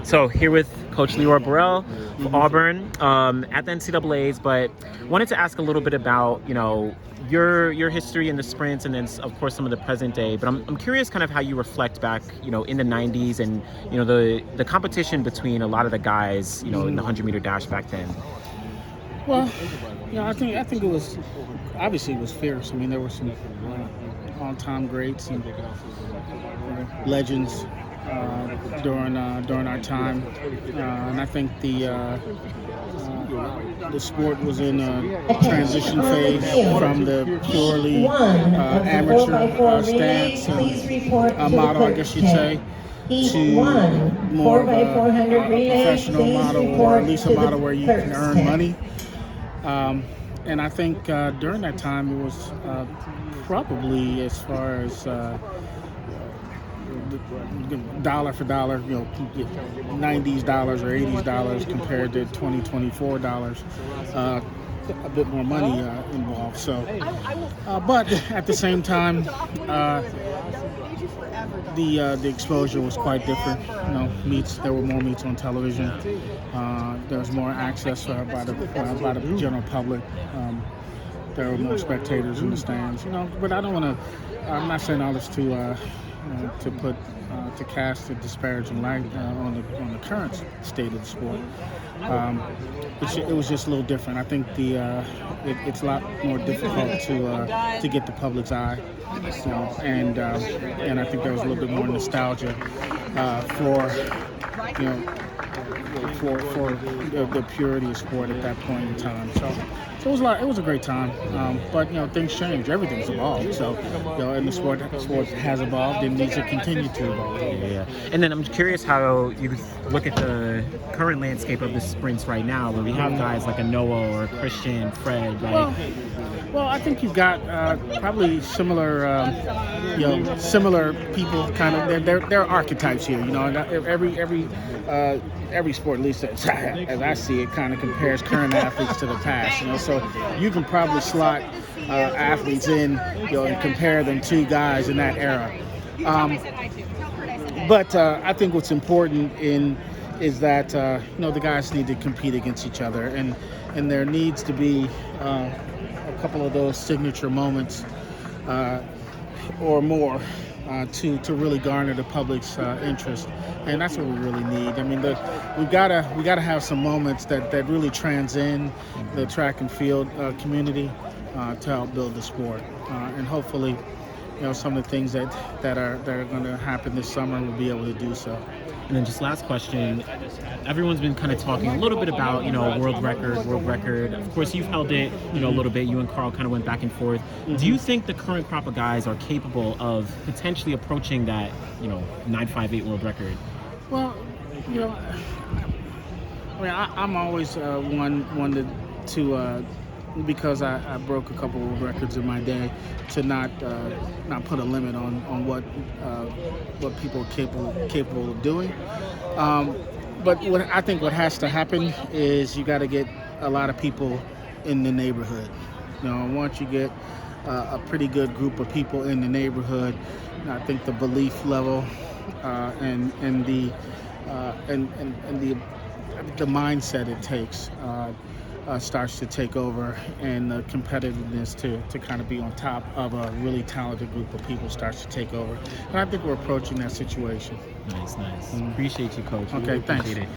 So here with Coach Leroy Burell for Auburn at the NCAAs, but wanted to ask a little bit about, your history in the sprints and then, of course, some of the present day. But I'm curious kind of how you reflect back, in the 90s and, the competition between a lot of the guys, in the 100-meter dash back then. Well, I think it was, obviously it was fierce. I mean, there were some all-time greats and legends during our time, and I think the sport was in a transition phase from the purely amateur stance and model, I guess you'd say, to more of a professional model, or at least a model where you can earn money. And I think during that time it was probably, as far as dollar for dollar, 90s dollars or 80s dollars compared to 2024 dollars, a bit more money involved. So, but at the same time, the exposure was quite different. There were more meets on television. There was more access by the general public. There were more spectators in the stands. But I don't want to. I'm not saying all this to cast a disparaging light on the current state of the sport. It was just a little different. I think it's a lot more difficult to get the public's eye, and I think there was a little bit more nostalgia for the purity of sport at that point in time. So it was a great time. But things change. Everything's evolved. So and the sport has evolved and needs to continue to evolve. Yeah. And then I'm curious how you look at the current landscape of the sprints right now, where we have guys like a Noah or a Christian, Fred. Well, I think you've got probably similar people. Kind of, there are archetypes here. Every sport, at least as I see it, kind of compares current athletes to the past. So you can probably slot athletes in, and compare them to guys in that era. But I think what's important is that the guys need to compete against each other, and there needs to be a couple of those signature moments or more to really garner the public's interest, and that's what we really need. I mean, we gotta have some moments that really transcend the track and field community to help build the sport, and hopefully, some of the things that are going to happen this summer will be able to do so. And then just last question, everyone's been kind of talking a little bit about, world record. Of course, you've held it, a little bit. You and Carl kind of went back and forth. Mm-hmm. Do you think the current crop of guys are capable of potentially approaching that, 9.58 world record? Well, I'm always one to because I broke a couple of records in my day, to not put a limit on what people are capable of doing. But I think what has to happen is you got to get a lot of people in the neighborhood. Once you get a pretty good group of people in the neighborhood, I think the belief level and the mindset it takes starts to take over, and the competitiveness to kind of be on top of a really talented group of people starts to take over. And I think we're approaching that situation. Nice. Appreciate you, Coach. Okay, thanks.